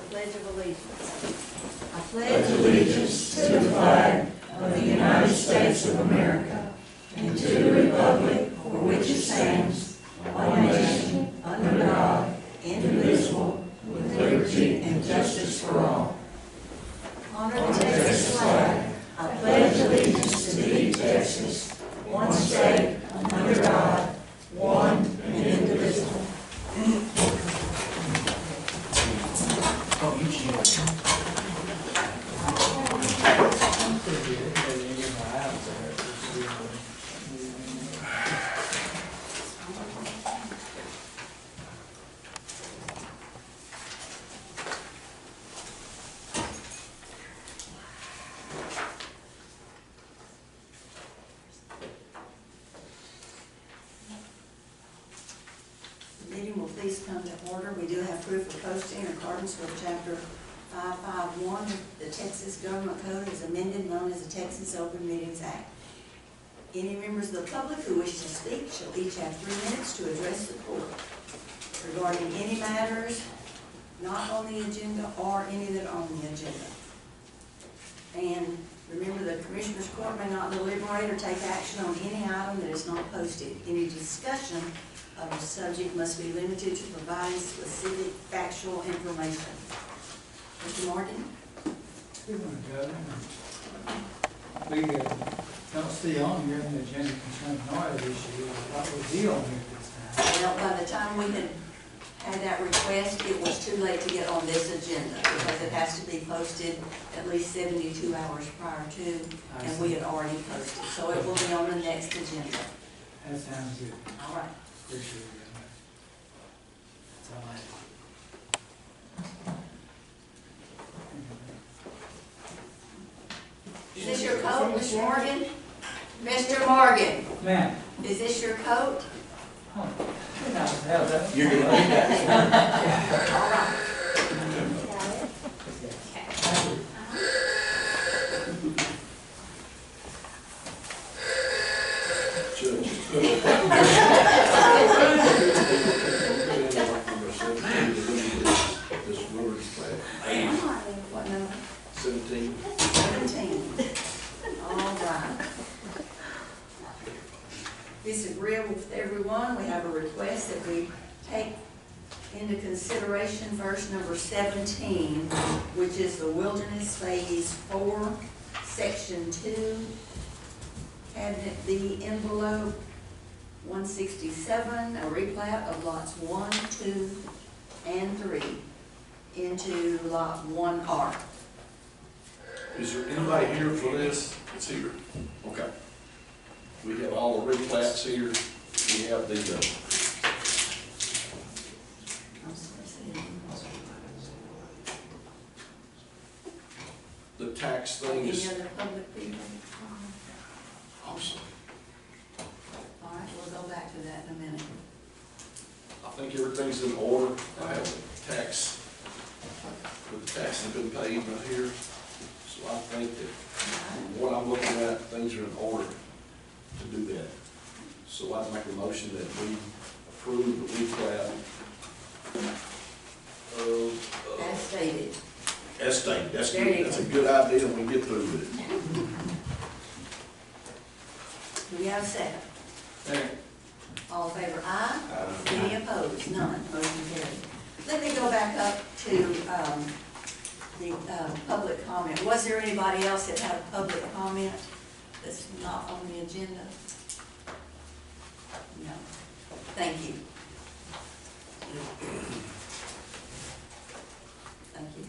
Pledge of Allegiance. I pledge allegiance to the flag of the United States of America and to the republic for which it stands, one nation, under God, indivisible, with liberty and justice for all. Honor the Texas flag. I pledge allegiance to thee, Texas, one state, under God, one and indivisible. The meeting will please come to order. We do have proof of posting in accordance with Chapter 551 of the Texas Government Code as amended, known as the Texas Open Meetings Act. Any members of the public who wish to speak shall each have 3 minutes to address the court regarding any matters not on the agenda or any that are on the agenda. And remember, the Commissioners Court may not deliberate or take action on any item that is not posted. Any discussion of the subject must be limited to providing specific factual information. Mr. Morgan? Good morning, Governor. We don't see on here in the agenda concerning noise issue. What was the on here this time? Well, by the time we had that request, it was too late to get on this agenda because it has to be posted at least 72 hours prior to, and we had already posted. So it will be on the next agenda. That sounds good. All right. Appreciate it, Governor. That's all I have. Is this your coat, Mr. Morgan? Mr. Morgan, Ma'am. is this your coat? Oh, good night. How's that? You're going to need that. All right. What number? 17. 17. All right. If it's agreeable with everyone, we have a request that we take into consideration verse number 17, which is the Wilderness Phase 4, Section 2, Cabinet B Envelope 167, a replat of lots 1, 2, and 3 into lot 1R. Is there anybody here for this? It's here. Okay. We have all the replats here. We have the, the tax thing Any is other public people? awesome. All right, we'll go back to that in a minute. I think everything's in order. I have the tax, the tax has been paid right here. So I think that what I'm looking at, things are in order to do that. So I'd make a motion that we approve the replat of, As stated. as stated. That's There you good. That's go. a good idea when we get through with it. Do we have a second? Second. All in favor, aye? Any opposed? None. Motion carried. Let me go back up to the public comment. Was there anybody else that had a public comment that's not on the agenda? No. Thank you. Thank you.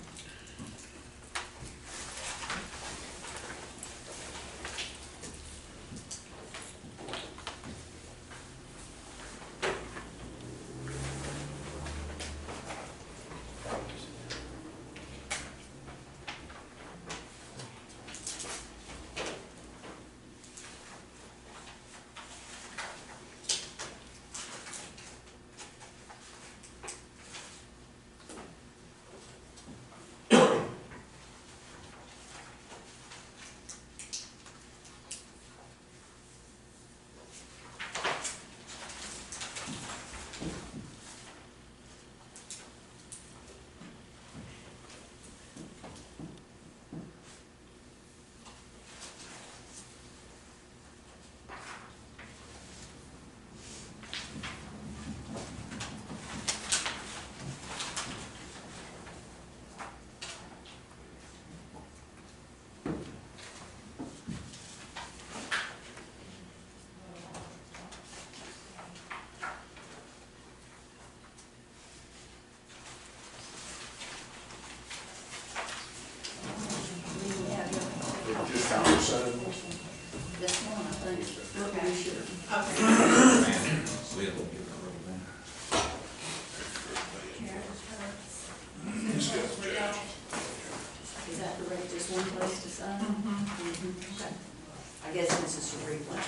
just one place to sign? Okay. I guess this is your replat.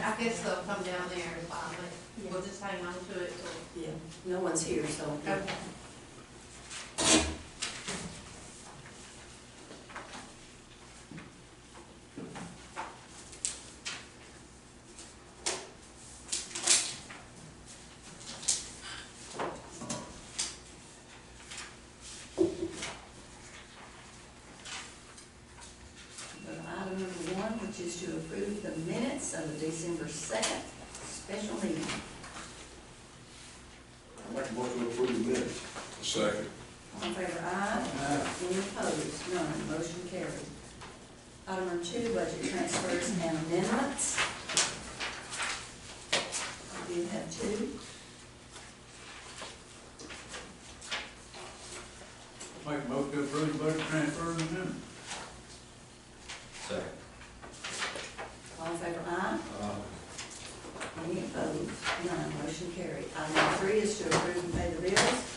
I guess they'll come down there and file it. We'll just hang on to it till. Yeah, no one's here, so. Okay. Item number one, which is to approve the minutes of the December 2nd special meeting. I make a motion to approve the minutes. Second. All in favor, aye. Any opposed? None. Motion carried. Item number two, budget transfers and amendments. We do have two. Make a motion to approve the budget transfer in a minute. Second. All in favor, aye. Any opposed? None. Motion carried. Item number three is to approve and pay the bills.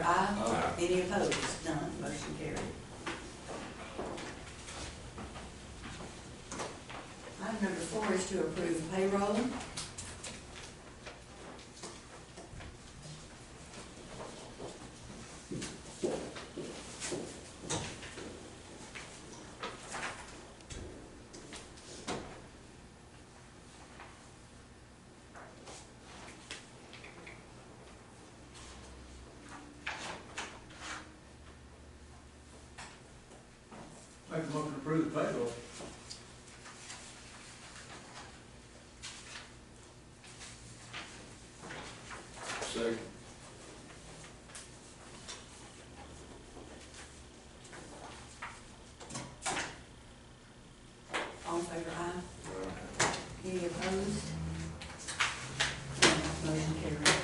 aye. Aye. Any opposed? None. Motion carried. Item number 4 is to approve payroll. Make a motion to approve the payroll. Second. All in favor, aye. Any opposed? Motion carried.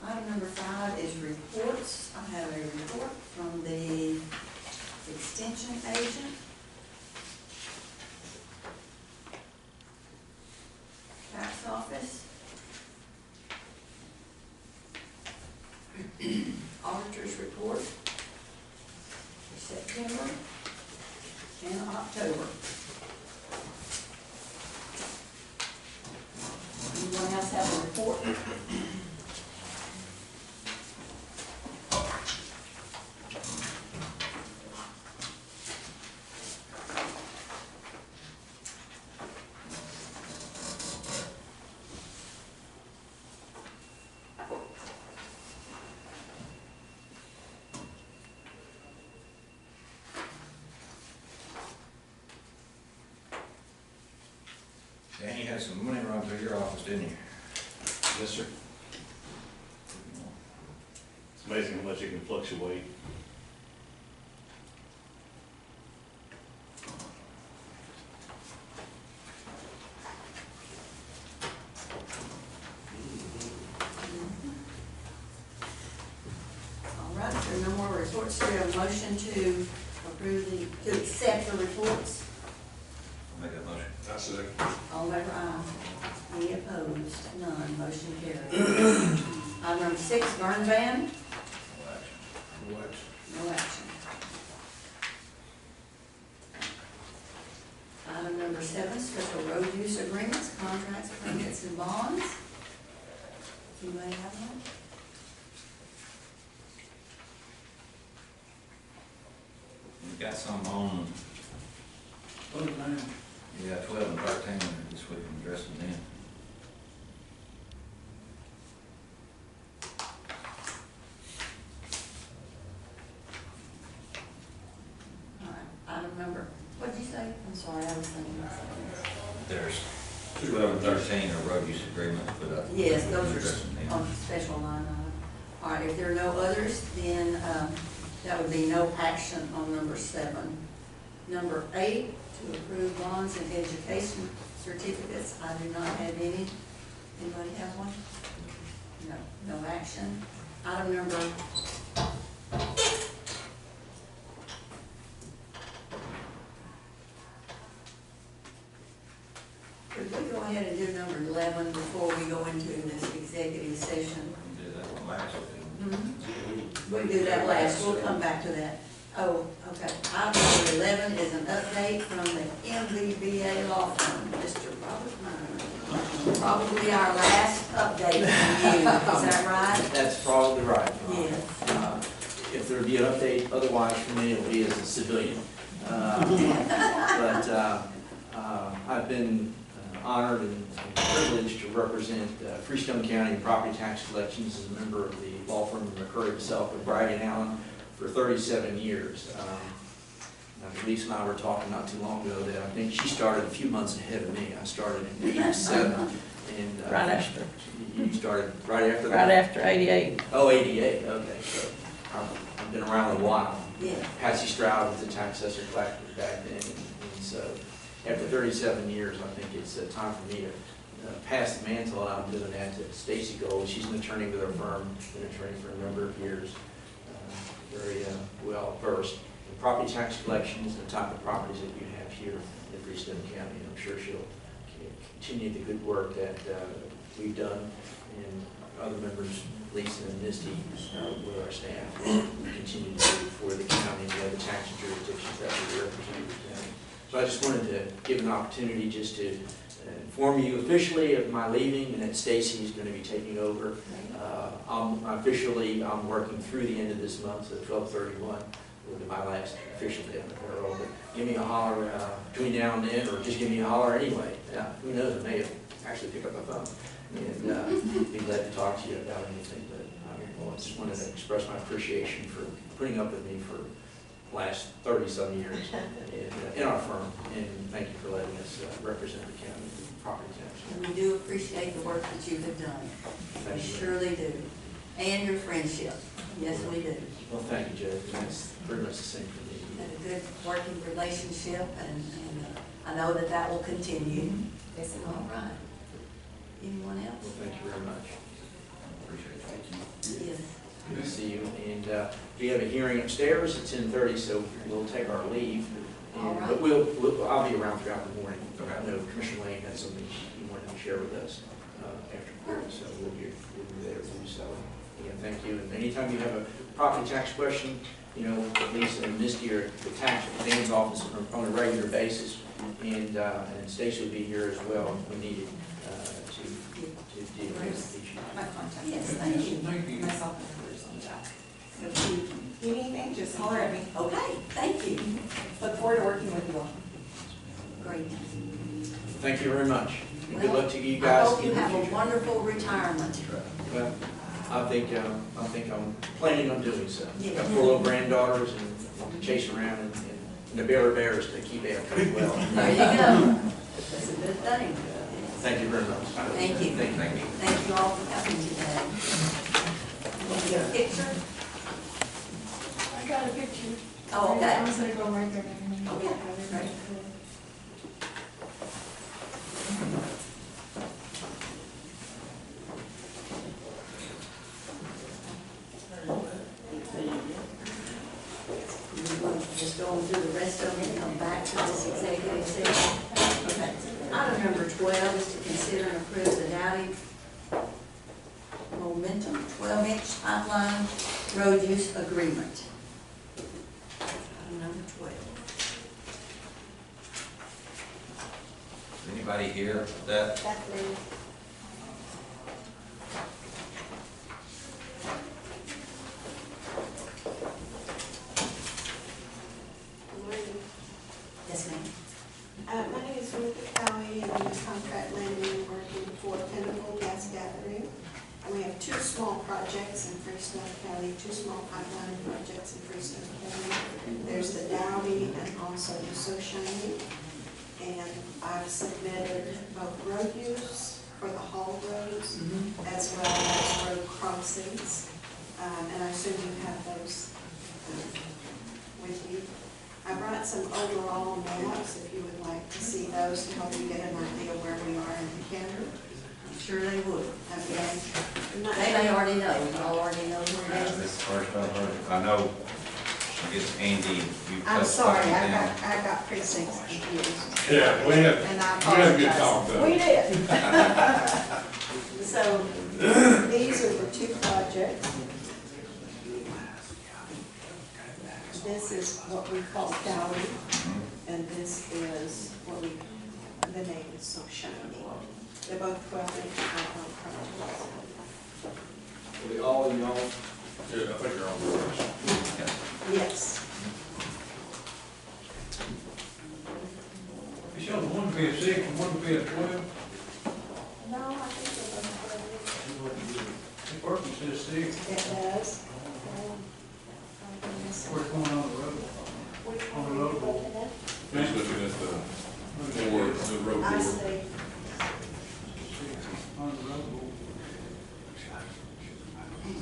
Item number 5 is reports. I have a report from the extension agent. Tax office. Auditor's report for September and October. Anyone else have a report? Danny had some money run through your office, didn't you? Yes, sir. It's amazing how much it can fluctuate. All right, if there are no more reports, do we have a motion to approve to accept the reports? Make that motion. I second. All in favor, aye. Any opposed? None. Motion carried. Item number 6, burn ban. No action. No action. No action. Item number 7, special road use agreements, contracts, permits, and bonds. Anybody have one? We got some on, Put it down. yeah, 12 and 13 this week, I'm addressing them. All right, item number, what'd you say? I'm sorry, I was thinking of something. There's 12 and 13 are road use agreements, but Yes, those are addressing them. on special line item. All right, if there are no others, then that would be no action on number 7. Number 8, to approve bonds and education certificates. I do not have any. Anybody have one? No, no action. Item number could we go ahead and do number 11 before we go into this executive session? We did that one last week. We'll do that last, we'll come back to that. Oh, okay. Item number 11 is an update from the MVBA law firm, Mr. Robert Meyer. Probably our last update from you, is that right? That's probably right. Yes. If there be an update otherwise from me, it'll be as a civilian. I've been honored and privileged to represent Freestone County in property tax collections as a member of the law firm of McCurry, myself, with Bragg and Allen for 37 years. Lisa and I were talking not too long ago that I think she started a few months ahead of me. I started in '87, and Right after. You started right after that? Right after 88. Oh, '88, okay, so I've been around a while. Yeah. Patsy Stroud was the tax assessor collector back then, and so after 37 years, I think it's time for me to pass the mantle. I'm doing that to Stacy Gold. She's an attorney with our firm, been an attorney for a number of years, very well versed in property tax collections, the type of properties that you have here in Freestone County. And I'm sure she'll continue the good work that we've done, and other members, Lisa and Misty, with our staff, continue to do for the county and the other tax jurisdictions that we represent. So I just wanted to give an opportunity just to inform you officially of my leaving and that Stacy is going to be taking over. I'm working through the end of this month, so 12/31 will be my last official day on the payroll. But give me a holler between now and then, or just give me a holler anyway. Who knows, I may actually pick up my phone and be glad to talk to you about anything. But I just wanted to express my appreciation for putting up with me for the last 30-some years in our firm, and thank you for letting us represent the county property tax. And we do appreciate the work that you have done. We Thank you. surely do. And your friendship. Yes, we do. Well, thank you, Judge, and that's pretty much the same for me. Had a good working relationship, and I know that that will continue. Yes, it will. All right. Anyone else? Well, thank you very much. Appreciate it. Yes. Good to see you. And we have a hearing upstairs at 10:30, so we'll take our leave. All right. But I'll be around throughout the morning. I know Commissioner Lane has something he wanted to share with us after court, so we'll be there too. So again, thank you. And anytime you have a property tax question, Lisa and Misty are at the tax exams office on a regular basis, and Stacy will be here as well if we needed to deal with issues. My contact. Yes, thank you. Thank you. Myself and others on the job. So if you need anything, just holler at me. Okay, thank you. Look forward to working with you all. Great. Thank you very much. And good luck to you I guys hope you in the have a future. wonderful retirement. Well, I think I'm planning on doing so. Yeah. Got 4 little granddaughters and to chase around and the bears to keep after well. There you go. That's a good thing. Thank you very much. Thank you. Thank you. Thank you all for coming today. Want to get a picture? I got a picture. Oh, okay. I was gonna go right there. Okay, great. Just going through the rest of them and come back to this executive session. Okay. Item number 12 is to consider and approve the Dowdy Momentum 12-inch pipeline road use agreement. Item number 12. Is anybody here with that? That's me. Good morning. Yes, ma'am. My name is Ruth Cowie, and I'm a contract landing working for Pinnacle Gas Gathering. And we have 2 small projects in Freestone County, 2 small pipeline projects in Freestone County. There's the Dowdy and also the So Shiny. And I've submitted both road use for the haul roads as well as road crossings. And I assume you have those with you. I brought some overall maps if you would like to see those to help you get an idea where we are in the county. I'm sure they would. Okay. I'm not They may sure- already know, y'all already know where it This is. is the first I've heard. I know, I guess Andy, you. I'm touched sorry, on I them. got precincts confused. Yeah, we have, And I we have a good talk apologize. though. We did. So, these are the 2 projects. This is what we call Dowdy, and this is what the name is So Shiny. They're both 12-inch pipeline projects. Are they all in y'all? Good, I think you're on the first. Yes. You showed one to be a 6 and one to be a 12. No, I think they're both The person says 6. 12. It does. Where's one on the road? Which On one the are you road. road I board. see. On the road board.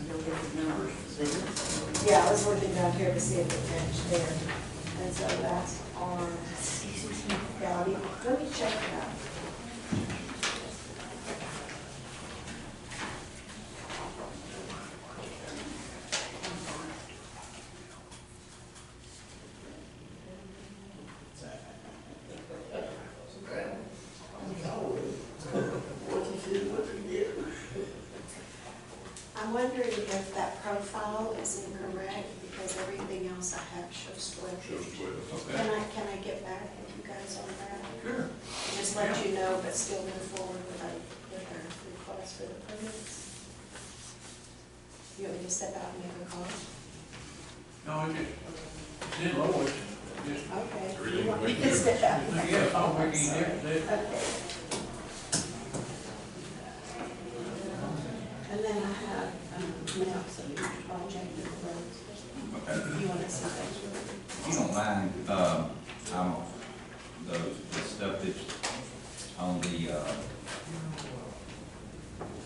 You'll get the numbers, see? Yeah, I was looking down here to see if it matched there. And so that's on, yeah, let me check it out. I'm wondering if that profile is incorrect, because everything else I have shows 12. Okay. Can I get back with you guys on that? Sure. Just let you know, but still move forward with our request for the permits. You want me to step out and make a call? No, it's in Lois. Just, Okay. Really? You want me to step out? and make a yeah, call? I'll make any Sorry. difference. Okay. And then I have, maps of each project and the roads. You want to see those? If you don't mind, the stuff that's on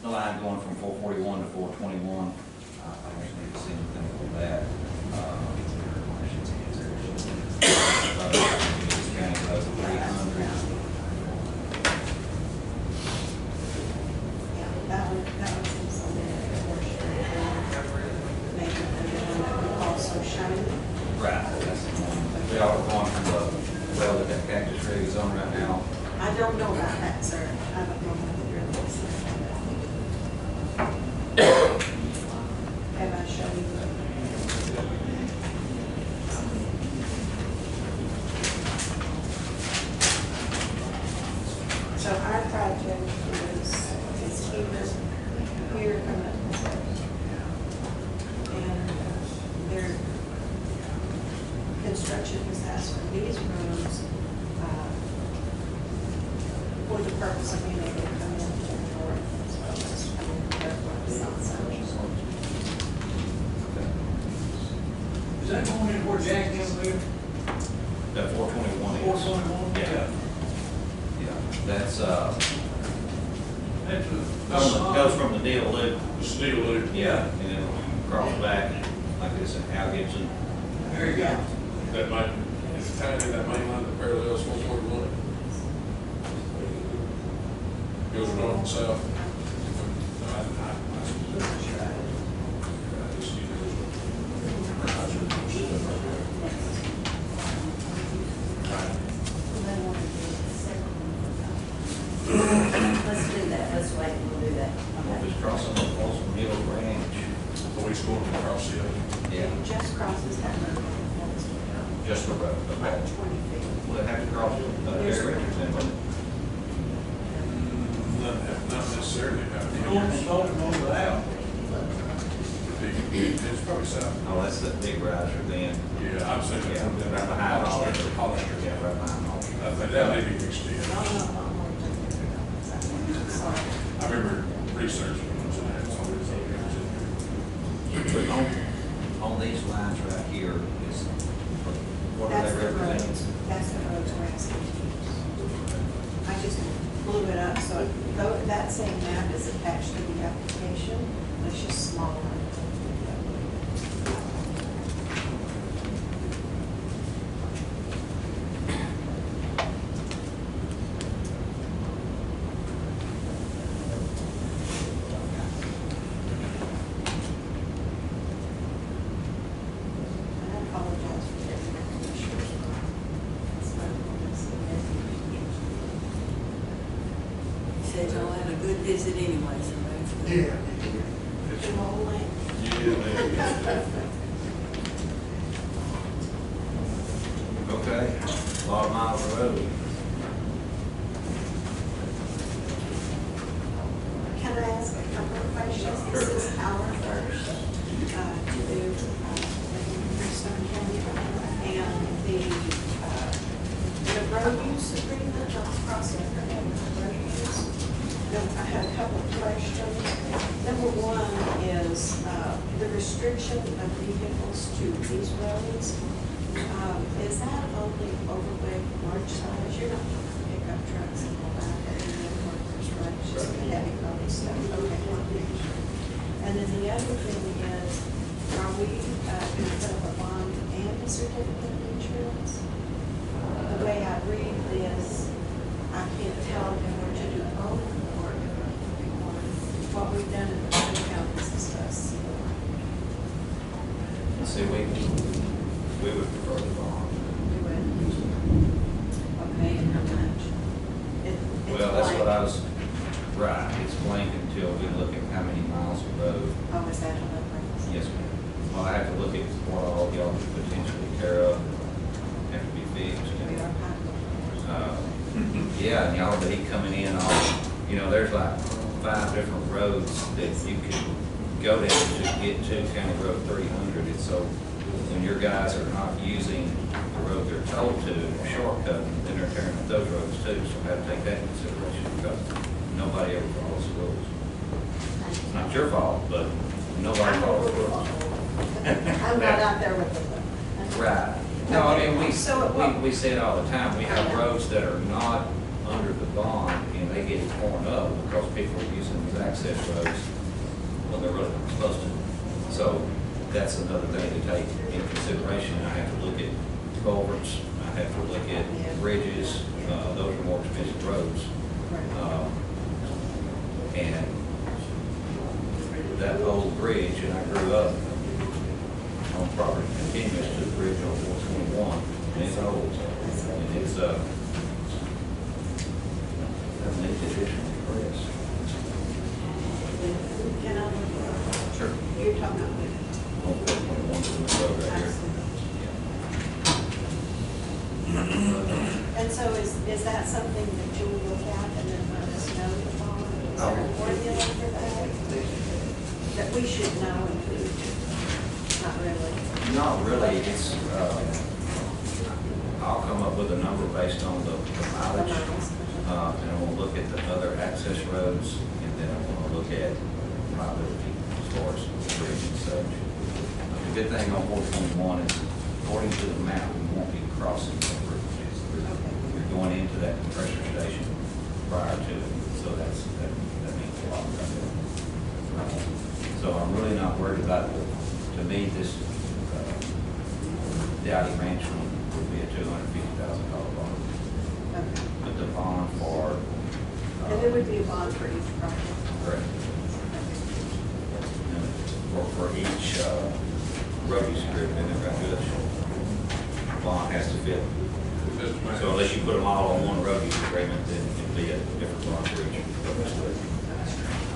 the line going from 441 to 421, I don't need to see anything on that. This county does 300. Yeah, that was in some portion. Maybe the one that we also showed. Right, that's the one. We are going from the well that Cactus Rig is on right now. I don't know about that, sir. I don't know what you're listening to. Have I shown you? So our project is here, and their construction was asked for these roads, for the purpose of being able to come in for it, as well as therefore the south side. is that going in where Jack Hill lives? That 421 is. 421? Yeah. Yeah, that's, That's goes from the deal loop. Steel loop. Yeah, and then cross back like this at Al Gibson. There you go. That might, it's kind of that main line that parallels 441. Goes north and south. Let's do that, let's wait, and we'll do that. We'll just cross on the Folsom Hill Ranch. Always going across the other. Yeah, It just crosses that road. just the road. About 20 feet. We'll have to cross Gary Richardson, but Not necessarily. Don't slow them over that. It's probably south. oh, that's that big riser then. Yeah, I'm saying Yeah, right behind all that. Hollister. Yeah, right behind all that. I think that may be mixed in. No, no, no, no. Sorry. I remember researching it, and it's always But on these lines right here is, what are That's they the roads, representing? that's the roads we're asking to use. I just blew it up, so though that same map is attached to the application, it's just smaller. I apologize for getting that commissioner's. It's not what I said. You said y'all had a good visit anyway, so that's good. The whole length. Okay, a lot of miles of road. Can I ask a couple of questions? This is our first, to do, Freestone County, and the road use agreement, I'll cross it, road use. Then I had a couple of questions. Number one is, the restriction of vehicles to these roads. Is that only overweight large size? You're not talking pickup trucks and all that, and then workers, right, it's just the heavy load stuff, okay. And then the other thing is, are we, going to set up a bond and a certificate of insurance? The way I read this, I can't tell if we're to do both or what we've done in the other counties and stuff. See, we would prefer the bond. We would. Okay, and how much? Well, that's what I was, right, it's blank until we look at how many miles of road. Oh, is that another price? Yes, ma'am. Well, I have to look at what all y'all could potentially tear up, have to be fixed. We are Yeah, and y'all be coming in on, you know, there's like 5 different roads that you could go down to get to County Road 300. And so when your guys are not using the road they're told to, shortcut, then they're tearing up those roads too. So I have to take that into consideration because nobody ever follows the rules. It's not your fault, but nobody follows the rules. I'm not out there with them. Right. No, I mean, So we say it all the time. We have roads that are not under the bond and they get torn up because people are using these access roads when they're really not supposed to. So that's another thing to take into consideration. I have to look at culverts, I have to look at bridges, those are more expensive roads. And that old bridge, and I grew up on property continuous to the bridge on 421, and it's old, and it's, that's an addition to press. Can I look at it? Sure. You're talking about On 421 to the road right here. And so is that something that you will look at and then let us know the bond? Is there a formula for that? That we should know and we, not really? Not really, it's, I'll come up with a number based on the mileage. And I'm gonna look at the other access roads, and then I'm gonna look at liability as far as the bridge and such. The good thing on 421 is, according to the map, we won't be crossing the bridge. You're going into that compressor station prior to it, so that means a lot right there. So I'm really not worried about it. To me, this Dowdy Ranch one would be a $250,000 bond. Okay. But the bond for. And there would be a bond for each project? Correct. For each road you strip, and they're going to do it, bond has to fit. So unless you put them all on one road use agreement, then it'd be a different bond for each.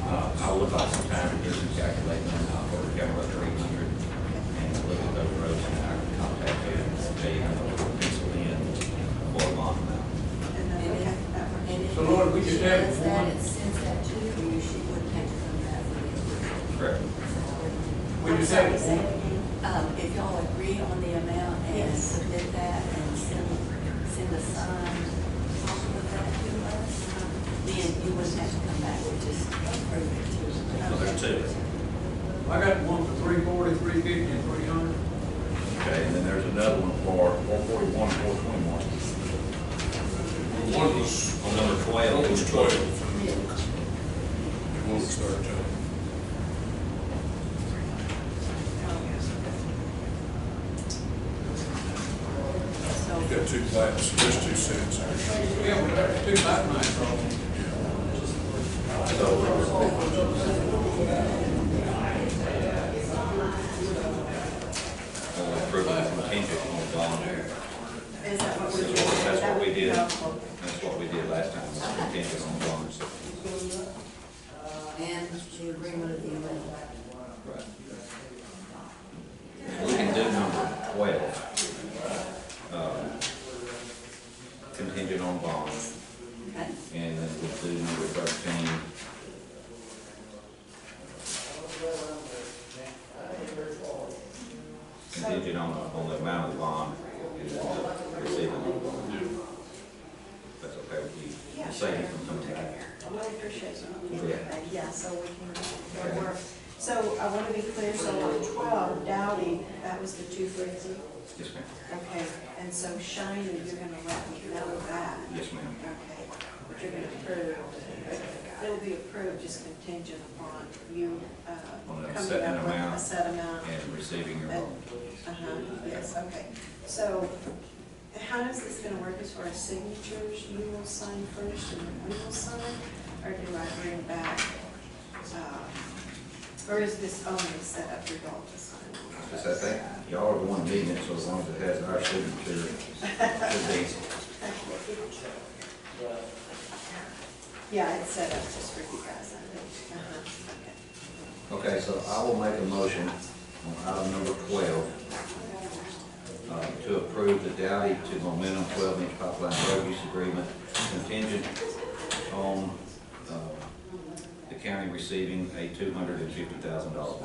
I would like some time to do some calculating on for County Road 300 and look at those roads, and I can contact you and tell you how much we're penciling in for a bond amount. And then, okay, that works. And if So, Lord, we she just have does that, one. it sends that to you, she wouldn't have to come back for it. Correct. We just have I'm sorry, say it one. again. If y'all agree on the amount and Yes. submit that and send a signed copy of that to us, then you wouldn't have to come back, we just approve it. So there are two. I got one for 340, 350, and 300. Okay, and then there's another one for 441, 421. One was, On number 12. one was 12. Yeah. One was 13. So, You got two class, there's 2 sets here. Yeah, we got 2 back nights on. Only approving contingent on the bond there. Is that what we did? That's what we did. No. That's what we did last time, was contingent on bonds. and the agreement of the amendment. Right. We can do number 12. Contingent on bonds. Okay? And then we'll do number 13. Contingent on the amount of the bond and then receiving the bond. That's okay with you? Yeah. Save you from coming back. I really appreciate you. Yeah. Yeah, so we can work. So I want to be clear, so on 12, Dowdy, that was the 250. Yes, ma'am. Okay, and so Shiny, you're gonna let me know that. Yes, ma'am. Okay, but you're gonna approve, it'll be approved just contingent upon you, On a coming set up with a amount set amount. and receiving your And- loan. Yes, okay. So how is this gonna work as far as signatures? You will sign first and then we will sign? Or do I bring back, or is this only set up for y'all to sign? Because I think y'all are the one meeting it, so as long as it has our signature, it should be. Yeah, it's set up just for you guys, I think. Okay. Okay, so I will make a motion on item number 12, to approve the Dowdy to Momentum 12-inch pipeline road use agreement contingent on the county receiving a $250,000 bond.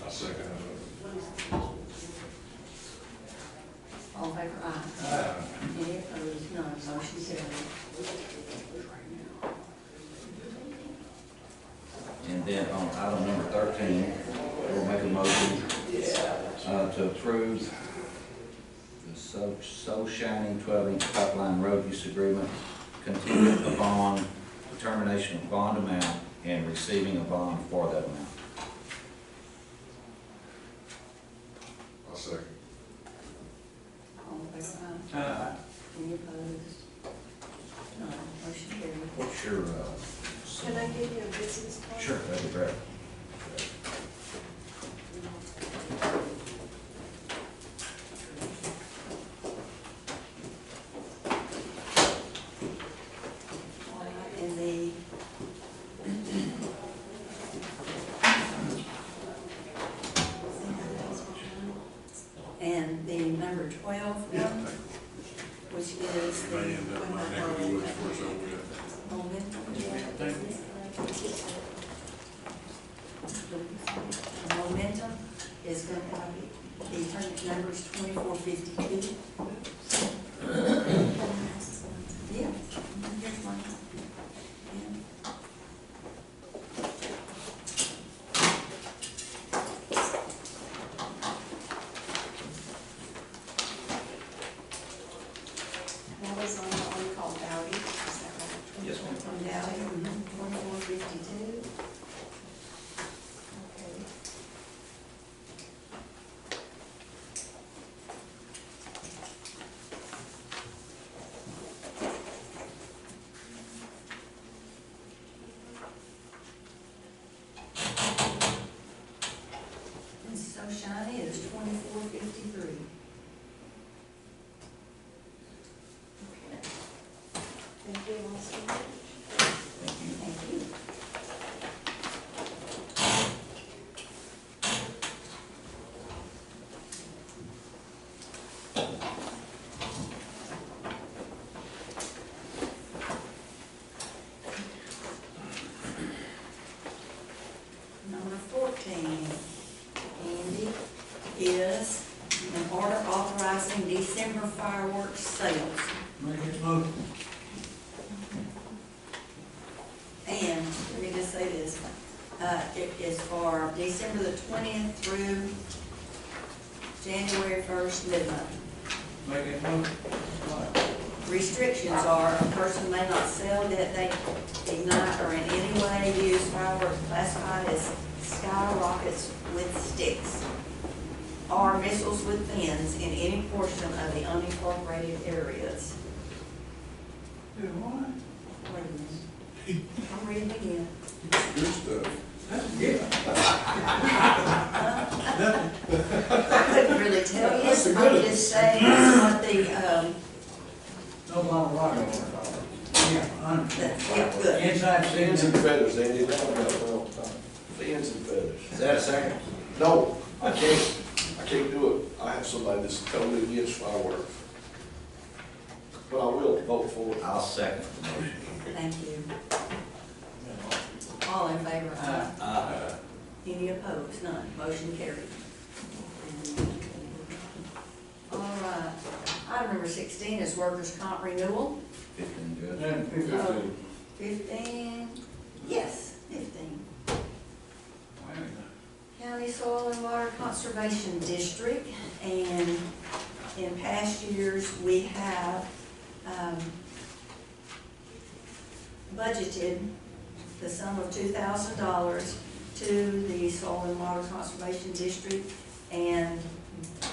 I second that. All in favor, aye. Any opposed, none, motion carried. And then on item number 13, we'll make a motion to approve the So Shining 12-inch pipeline road use agreement contingent upon determination of bond amount and receiving a bond for that amount. I second. All in favor, aye. Any opposed? None, motion carried. What's your, Can I give you a business card? sure, that'd be great. In the and the number 12 one, which is You may end up right next to which was over there. Momentum is going to be, the tournament number is 2452. Yeah, here's one. Yeah. That was on the one called Dowdy, is that right? Yes, ma'am. From Dowdy, 2452. Okay. And So Shiny is 2453. Okay. Thank you all so much. Thank you. Thank you. Number 14, Andy, is an order authorizing December fireworks sales. Make it motion. And let me just say this, it is for December the 20th through January 1st, midnight. Make it motion. Restrictions are a person may not sell, detonate, ignite, or in any way use fireworks classified as skyrockets with sticks or missiles with fins in any portion of the unincorporated areas. Do what? Wait a minute. I'm reading again. Good stuff. I couldn't really tell you, That's a I'm good- just saying what the, No longer rocket. Yeah, yeah, good. inside Fins and signature. feathers, Andy, that's what I'm about all the time. Fins and feathers. Is that a second? No, I can't do it. I have somebody that's totally against fireworks. But I will vote for it. I'll second the motion. Thank you. All in favor? Aye. Any opposed? None. Motion carried. All right. Item number 16 is workers' comp renewal. 15 good. Then 15. 15, yes, 15. County Soil and Water Conservation District, and in past years, we have budgeted the sum of $2,000 to the Soil and Water Conservation District, and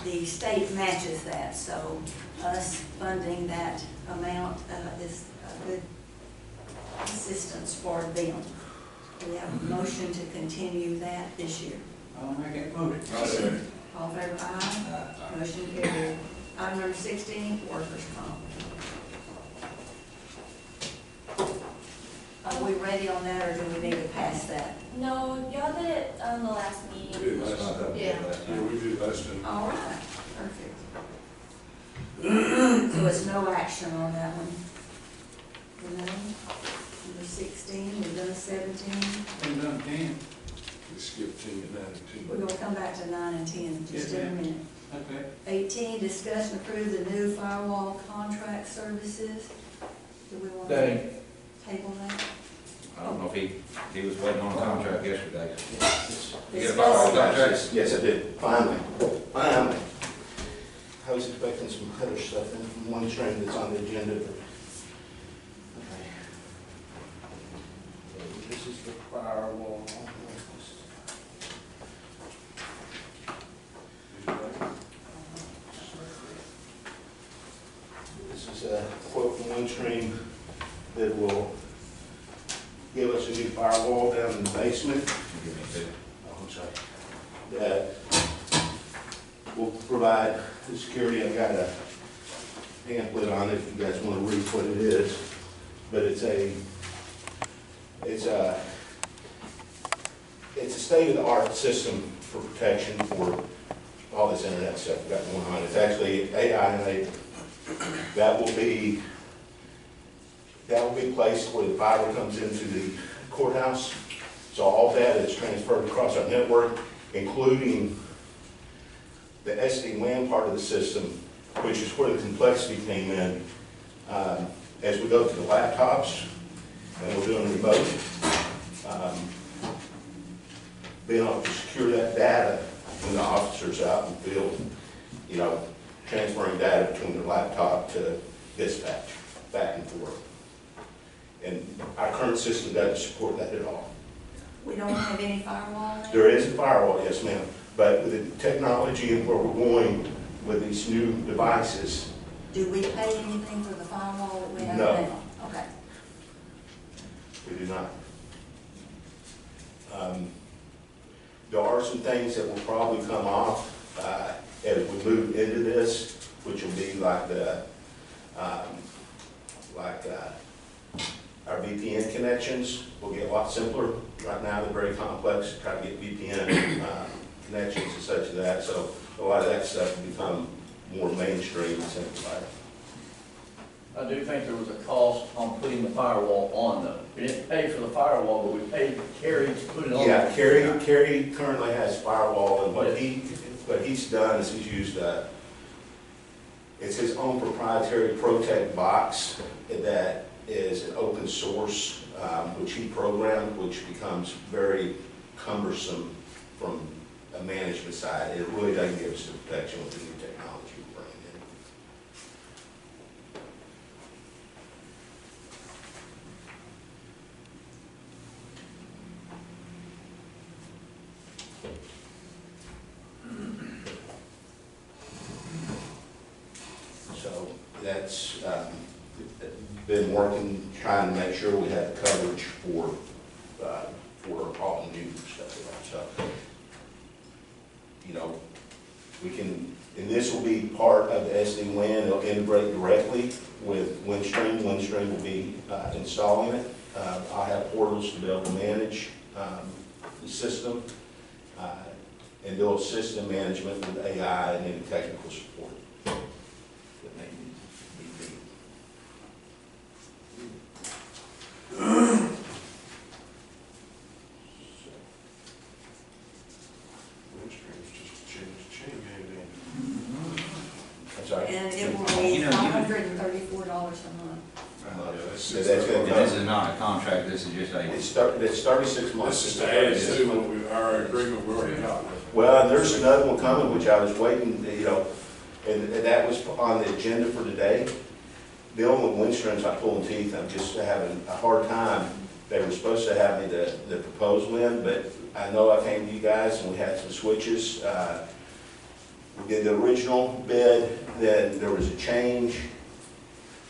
the state matches that, so us funding that amount is a good assistance for them. We have a motion to continue that this year. I'll make it motion. All in favor, aye. Motion carried. Item number 16, workers' comp. Are we ready on that, or do we need to pass that? No, y'all did it on the last We meeting. did last time. Yeah. Yeah, we did last time. All right, perfect. So it's no action on that one? No? Number 16, we've done 17. We've done 10. We skipped 10 and 9 and 10. We're gonna come back to 9 and 10 just in a minute. Okay. 18, discuss and approve the new firewall contract services. Do we want to Danny. table that? I don't know if he was waiting on a contract yesterday. You get a Discuss- firewall contract? Yes, I did, finally. I was expecting some other stuff in from one train that's on the agenda, but. Okay. This is the firewall. This is a quote from OneStream that will give us a new firewall down in the basement. Give me two. Oh, I'm sorry. That will provide the security. I've got a pamphlet on it if you guys want to read what it is. But it's a state-of-the-art system for protection for all this internet stuff we've got going on. It's actually AI enabled. That will be placed where the fiber comes into the courthouse. So all data is transferred across our network, including the SD-WAN part of the system, which is where the complexity came in. As we go to the laptops, and we're doing remote, being able to secure that data when the officers out in the field, transferring data between the laptop to dispatch, back and forth. And our current system doesn't support that at all. We don't have any firewall there? There is a firewall, yes ma'am, but with the technology and where we're going with these new devices, Do we pay anything for the firewall that we have No. now? Okay. we do not. There are some things that will probably come off as we move into this, which will be like our VPN connections will get a lot simpler. Right now, they're very complex to try to get VPN connections and such as that. So a lot of that stuff will become more mainstream and simplified. I do think there was a cost on putting the firewall on though. We didn't pay for the firewall, but we paid Kerry to put it on. Yeah, Kerry currently has firewall, and what he's done is he's used it's his own proprietary Protect box that is an open source, which he programmed, which becomes very cumbersome from a management side. It really doesn't give us the protection with the new technology we're bringing in. So that's been working, trying to make sure we have coverage for all the new stuff. So, we can, and this will be part of the SD-WAN. It'll integrate directly with Windstream. Windstream will be installing it. I'll have portals to be able to manage the system and do system management with AI and any technical support that may be needed. Windstream's just changed the chain game, ain't it? I'm sorry. And it will be You know, $534 a month. Yeah, that's So that's gonna And this is not a contract, this is just a, It's 36 months. This is to add to what our agreement we already got. Well, and there's another one coming, which I was waiting, And that was on the agenda for today. Dealing with Windstrom's, I'm pulling teeth, I'm just having a hard time. They were supposed to have me the proposal in, but I know I came to you guys and we had some switches. We did the original bid, then there was a change.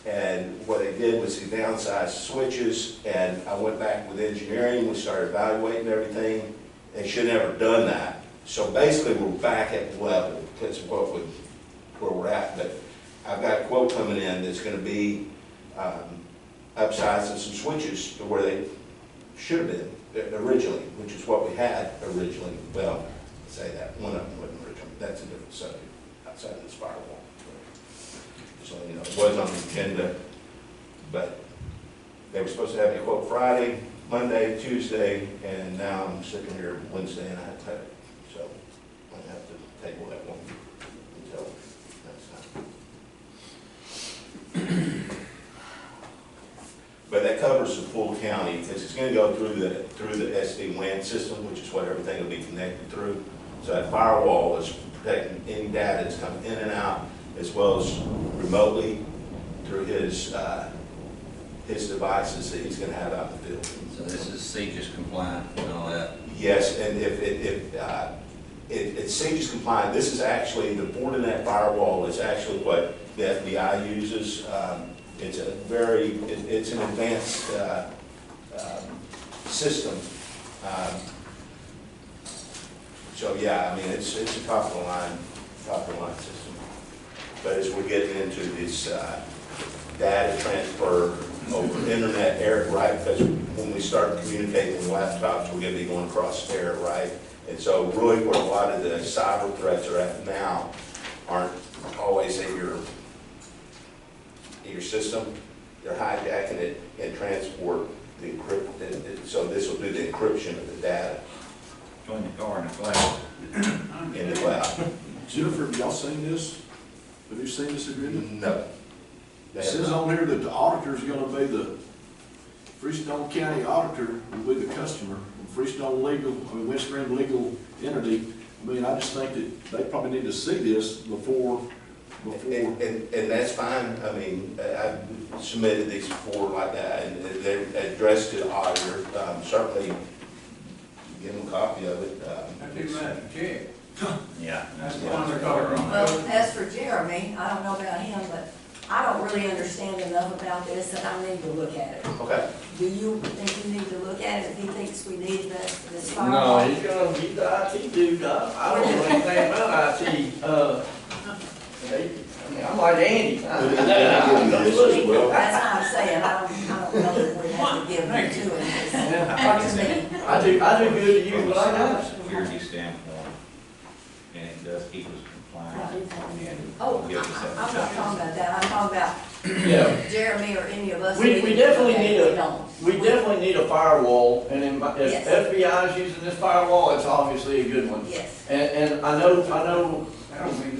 And what they did was they downsized switches, and I went back with engineering, we started evaluating everything. They should have never done that. So basically, we're back at level because of where we're at. But I've got a quote coming in that's gonna be upsizing some switches to where they should have been originally, which is what we had originally. Well, say that, one of them wasn't original, that's a different subject, outside of this firewall. So, you know, it was on the agenda, but they were supposed to have me a quote Friday, Monday, Tuesday, and now I'm sitting here Wednesday and I have to have it. So I have to table that one until next time. But that covers the full county because it's going to go through the SD-WAN system, which is what everything will be connected through. So that firewall is protecting any data that's coming in and out, as well as remotely through his devices that he's going to have out in the field. So this is CJIS compliant and all that? Yes, and if it's CJIS compliant, this is actually, the Fortinet firewall is actually what the FBI uses. It's it's an advanced system. So yeah, I mean, it's a top of the line system. But as we're getting into this data transfer over internet, air, right? Because when we start communicating with laptops, we're going to be going across air, right? And so really where a lot of the cyber threats are at now aren't always at your system. They're hijacking it and transport the encryption. So this will do the encryption of the data Join the car in the cloud. in the cloud. Jennifer, have y'all seen this? Have you seen this agreement? No. It says on here that the auditor is gonna be the Freestone County auditor will be the customer. Freestone Legal, Windstream Legal Entity. I mean, I just think that they probably need to see this before. And that's fine. I mean, I've submitted these before like that, and they're addressed to the auditor. Certainly, give them a copy of it. I do that, check. Yeah. That's the one they're talking about. Well, as for Jeremy, I don't know about him, but I don't really understand enough about this that I need to look at it. Okay. Do you think you need to look at it if he thinks we need this No, firewall? he's gonna be the IT dude. I don't know anything about IT. I mean, I'm like Andy. That's what I'm saying, I don't know that we have to give it to him. What to me. I do good to use what I got. Security standpoint, and it does keep us compliant. Oh, I'm not talking about that, I'm talking about Yeah. Jeremy or any of us. We definitely need We a, don't. we definitely need a firewall, and if Yes. FBI is using this firewall, it's obviously a good one. Yes. And I know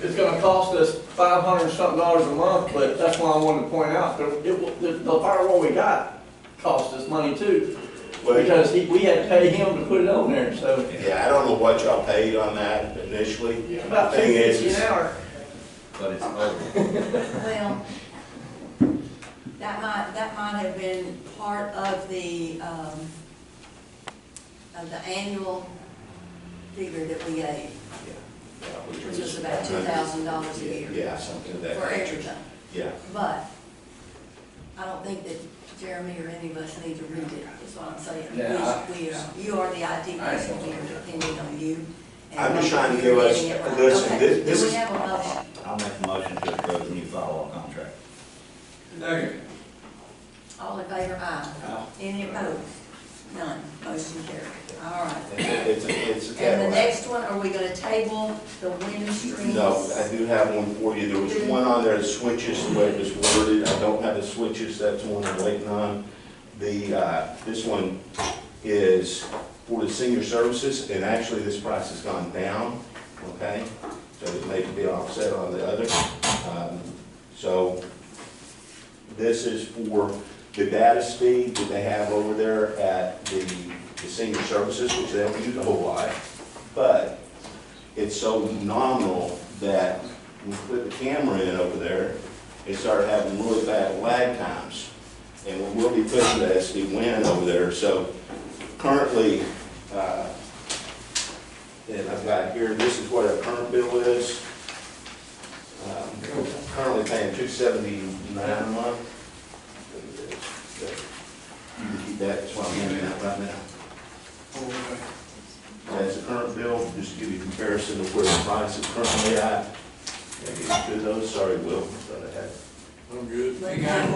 it's gonna cost us $500 something a month, but that's why I wanted to point out, the firewall we got cost us money too, because we had to pay him to put it on there, so. Yeah, I don't know what y'all paid on that initially. About The thing is, $2.50 an hour. But it's over. Well, that might have been part of the annual figure that we gave, which was about $2,000 a year Yeah, something of that for nature. everything. Yeah. But I don't think that Jeremy or any of us need to read it, is what I'm saying. You are the IT person here, depending on you. And I'm just trying to give us, getting it right. listen, Okay, this do we is, have a motion? I'll make a motion to approve the new firewall contract. Second. All in favor, aye. Any opposed? None. Motion carried. All right. it's a And the Cadillac. next one, are we gonna table the Windstream? No, I do have one for you. There was one on there, the switches, the way it was worded. I don't have the switches, that's the one I'm waiting on. This one is for the senior services, and actually this price has gone down, okay? So it may be offset on the other. So this is for the data speed that they have over there at the senior services, which they don't use a whole lot, but it's so nominal that we put the camera in over there, it started having really bad lag times. And we will be putting the SD-WAN over there, so currently, and I've got here, this is what our current bill is. We're currently paying $279 a month. You can keep that, that's what I'm giving out right now. That's the current bill, just to give you a comparison of where the price is currently at. Can I get you to those? Sorry, Will, thought I had. I'm good. Wait, now,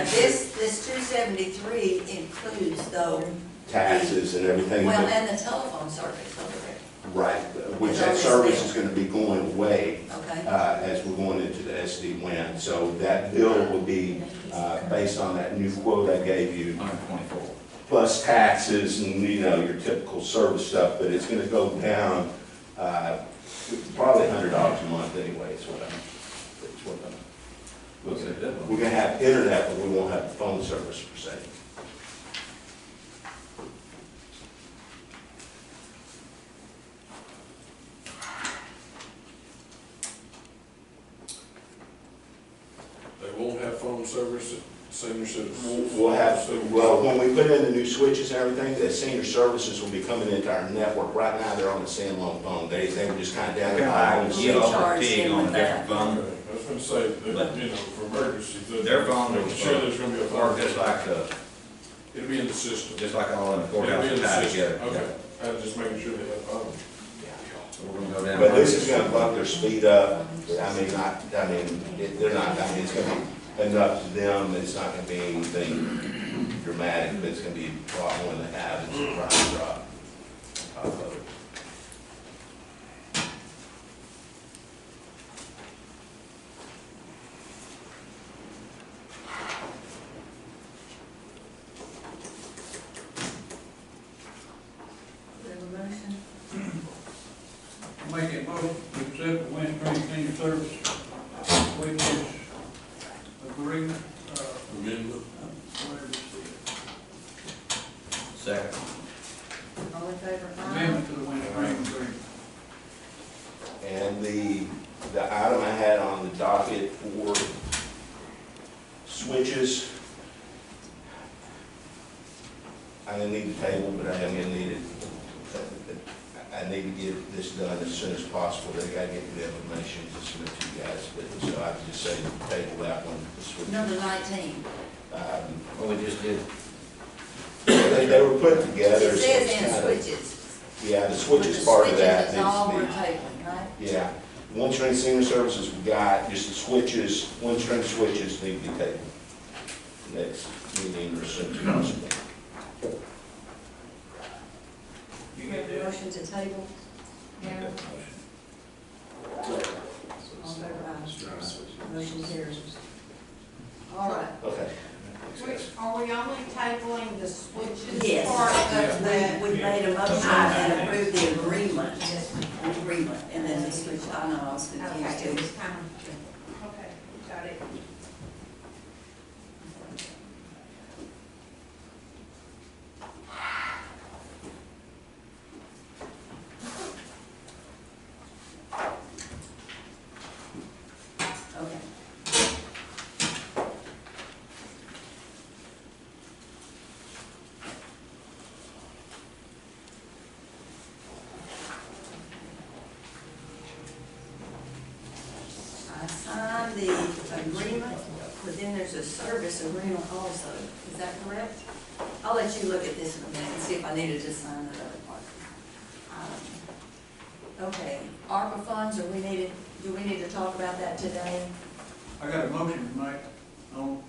this 273 includes though. Taxes and everything. Well, that- and the telephone service over there. Right, which that service is gonna be going away, Okay. as we're going into the SD-WAN. So that bill will be, based on that new quote I gave you, 124. plus taxes and, you know, your typical service stuff, but it's gonna go down, probably $100 a month anyway, is what I'm looking at. We're gonna have internet, but we won't have the phone service per se. They won't have phone service at senior citizens. We'll have, well, when we put in the new switches and everything, the senior services will be coming into our network. Right now, they're on the standalone phone. They were just kind of down the line. You offer TIG on a different phone. I was gonna say, that, you know, for emergencies. Their phone I'm sure there's gonna be a phone. work just like It'll be in the system. just like all in the It'll courthouse be in the tied system. together. Okay, I was just making sure they had a phone. So we're gonna go down. But this is gonna bump their speed up. I mean, they're not, I mean, it's gonna be enough to them. It's not gonna be anything dramatic, but it's gonna be a lot more than they have. It's a price drop. on top of it. Do we have a motion? Make it motion to accept the Windstream Senior Service wages agreement, Amendment. whatever it Second. All in favor? is. Aye. Amendment to the Windstream agreement. And the item I had on the docket for switches, I didn't need the table, but I am gonna need it. I need to get this done as soon as possible. They gotta get the information to submit to you guys, but so I can just say table that one. the switches. Number 19. Well, we just did. They were put together. It so says it's in kinda- switches. Yeah, the switches But part of that The switches is all we're needs to tabling, right? be, yeah. Windstream Senior Services we got, just the switches, Windstream switches need to be taken. Next meeting or as soon as possible. You have a motion to table? Mayor? All in favor? Aye. Motion carries. All right. Okay. Are we only tabling the switches Yes. part of that? We made a motion and approved the agreement, and then the switch, I know, I was Okay, confused it too. was kind of, okay, got it. Okay. I signed the agreement, but then there's a service agreement also. Is that correct? I'll let you look at this in a minute and see if I needed to sign that other part. Okay, ARPA funds, do we need to talk about that today? I got a motion to make on,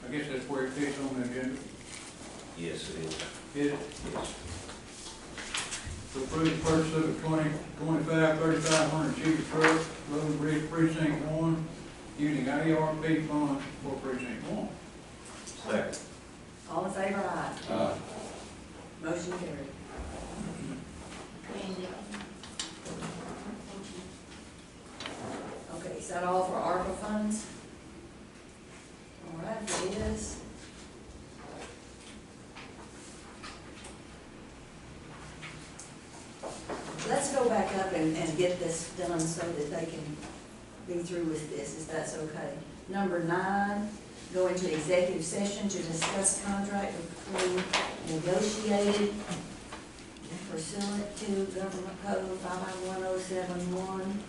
I guess that's where it fits on the agenda. Yes, it is. Is it? Yes. To approve the purchase of a 3500 Chevy truck, Road Bridge Precinct 1, using ARP funds for Precinct 1. Second. All in favor, aye. Motion carried. Okay, is that all for ARPA funds? All right, it is. Let's go back up and get this done so that they can be through with this, if that's okay. Number 9, go into executive session to discuss contract between negotiated pursuant to Government Code 551071,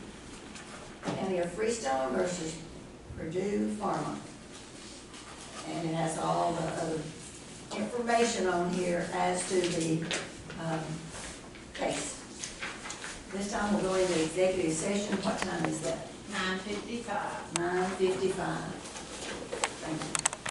County of Freestone versus Purdue Pharma. And it has all the other information on here as to the case. This time we'll go into executive session. What time is that? 9:55. 9:55. Thank you.